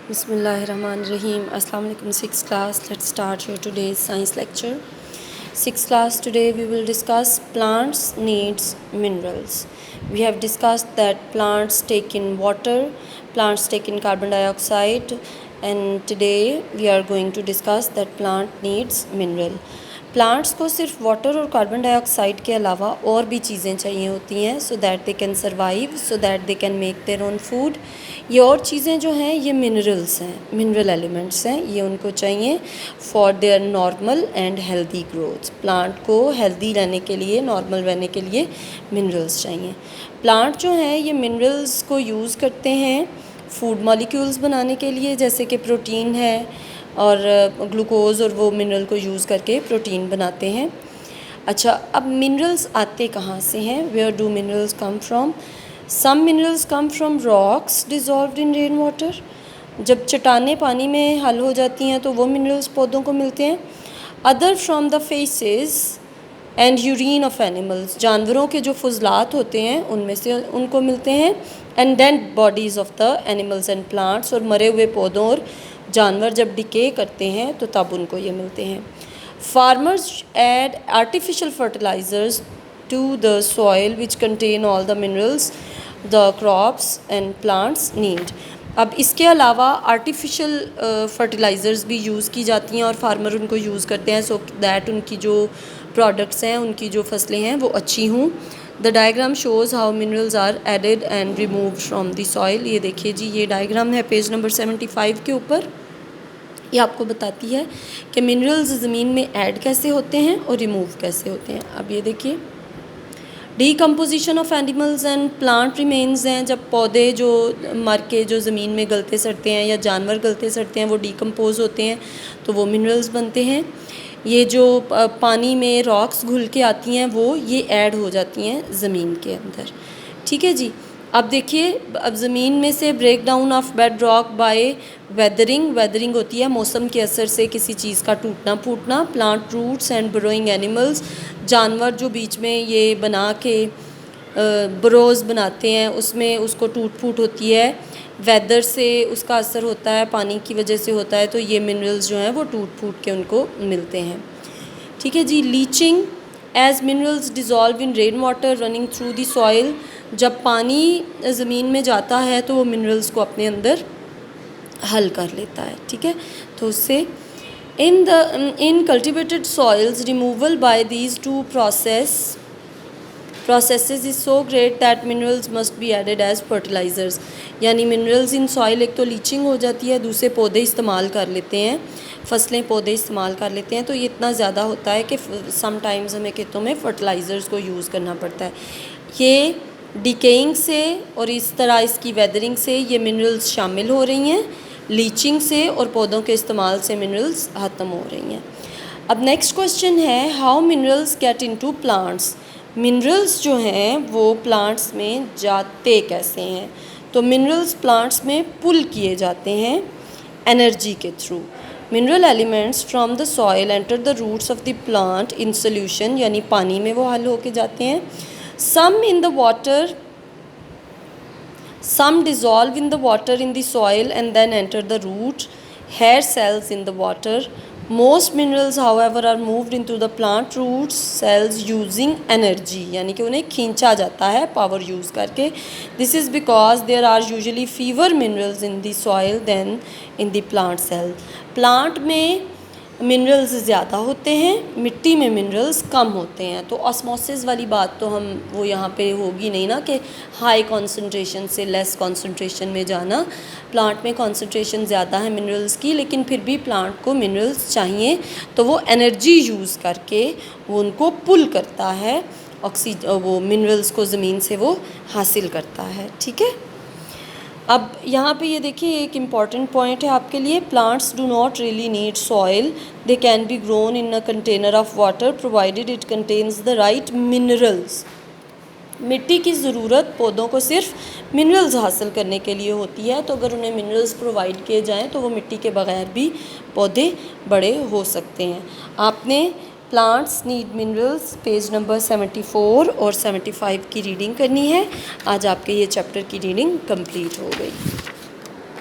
Bismillahirrahmanirrahim. Assalamu alaikum, 6th class. Let's start your today's science lecture. 6th class, today we will discuss plants needs minerals. We have discussed that plants take in water, plants take in carbon dioxide, and today we are going to discuss that plant needs mineral. Plants को सिर्फ water और carbon dioxide के अलावा और भी चीज़ें चाहिए होती हैं so that they can survive, so that they can make their own food. ये और चीज़ें जो हैं ये मिनरल्स हैं, मिनरल एलिमेंट्स हैं, ये उनको चाहिए for their normal and healthy growth. Plant को हेल्दी रहने के लिए, नॉर्मल रहने के लिए मिनरल्स चाहिए। प्लांट जो हैं ये मिनरल्स को यूज़ करते हैं फूड मॉलिक्यूल्स बनाने के लिए, जैसे कि प्रोटीन है और ग्लूकोज़, और वो मिनरल को यूज़ करके प्रोटीन बनाते हैं। अच्छा, अब मिनरल्स आते कहाँ से हैं? Where do minerals come from? Some minerals come from rocks dissolved in rain water. जब चट्टानें पानी में हल हो जाती हैं तो वो मिनरल्स पौधों को मिलते हैं। Other from the faces and urine of animals, जानवरों के जो फुजलात होते हैं उनमें से उनको मिलते हैं। And dead bodies of the animals and plants, और मरे हुए पौधों और जानवर जब डिके करते हैं तो तब उनको ये मिलते हैं। Farmers add artificial fertilisers to the soil which contain all the minerals the crops and plants need. अब इसके अलावा आर्टिफिशियल फर्टिलाइज़र्स भी यूज़ की जाती हैं और फार्मर उनको यूज़ करते हैं सो दैट उनकी जो प्रोडक्ट्स हैं, उनकी जो फसलें हैं वो अच्छी हों। The diagram shows how minerals are added and removed from the soil. ये देखिए जी, ये डायग्राम है पेज नंबर 75 के ऊपर। ये आपको बताती है कि मिनरल्स ज़मीन में ऐड कैसे होते हैं और रिमूव कैसे होते हैं। अब ये देखिए, decomposition of animals and plant remains हैं। जब पौधे जो मर के जो ज़मीन में गलते सड़ते हैं या जानवर गलते सड़ते हैं वो डीकम्पोज होते हैं तो वो मिनरल्स बनते हैं। ये जो पानी में रॉक्स घुल के आती हैं वो ये ऐड हो जाती हैं ज़मीन के अंदर। ठीक है जी। अब देखिए, अब ज़मीन में से break down of bed rock by weathering. Weathering होती है मौसम के असर से किसी चीज़ का टूटना फूटना। Plant roots and burrowing animals, जानवर जो बीच में ये बना के ब्रोज बनाते हैं उसमें उसको टूट फूट होती है, वेदर से उसका असर होता है, पानी की वजह से होता है, तो ये मिनरल्स जो हैं वो टूट फूट के उनको मिलते हैं। ठीक है जी। Leaching, as minerals dissolve in rain water running through the soil. जब पानी ज़मीन में जाता है तो वो मिनरल्स को अपने अंदर हल कर लेता है। ठीक है, तो उससे in cultivated soils removal by these two processes is so great that minerals must be added as fertilizers। यानी मिनरल्स इन सॉइल, एक तो लीचिंग हो जाती है, दूसरे पौधे इस्तेमाल कर लेते हैं, फसलें पौधे इस्तेमाल कर लेते हैं, तो ये इतना ज़्यादा होता है कि समटाइम्स हमें खेतों में फर्टिलाइज़र्स को यूज़ करना पड़ता है। ये डिकेइंग से और इस तरह इसकी वेदरिंग से ये मिनरल्स शामिल हो रही हैं, लीचिंग से और पौधों के इस्तेमाल से मिनरल्स ख़त्म हो रही हैं। अब नेक्स्ट क्वेश्चन है, how minerals get into plants. Minerals जो हैं वो प्लांट्स में जाते कैसे हैं? तो मिनरल्स प्लांट्स में पुल किए जाते हैं एनर्जी के through. Mineral elements from the soil enter the roots of the plant in solution, यानी पानी में वो हल होके जाते हैं। Some in the water, some dissolve in the water in the soil and then enter the root hair cells in the water. Most minerals however are moved into the plant roots cells using energy, यानी कि उन्हें खींचा जाता है power use करके। This is because there are usually fewer minerals in the soil than in the plant cell। Plant में minerals ज़्यादा होते हैं, मिट्टी में मिनरल्स कम होते हैं। तो ऑस्मोसिस वाली बात तो हम वो यहाँ पे होगी नहीं ना कि हाई कंसंट्रेशन से लेस कंसंट्रेशन में जाना। प्लांट में कंसंट्रेशन ज़्यादा है मिनरल्स की, लेकिन फिर भी प्लांट को मिनरल्स चाहिए तो वो एनर्जी यूज़ करके वो उनको पुल करता है, वो मिनरल्स को ज़मीन से वो हासिल करता है। ठीक है। अब यहाँ पे ये देखिए, एक इम्पॉर्टेंट पॉइंट है आपके लिए, plants do not really need soil, they can be grown in a container of water provided it contains the right minerals. मिट्टी की ज़रूरत पौधों को सिर्फ मिनरल्स हासिल करने के लिए होती है, तो अगर उन्हें मिनरल्स प्रोवाइड किए जाएँ तो वो मिट्टी के बगैर भी पौधे बड़े हो सकते हैं। आपने plants need minerals page number 74 और 75 की रीडिंग करनी है। आज आपके ये चैप्टर की रीडिंग कंप्लीट हो गई।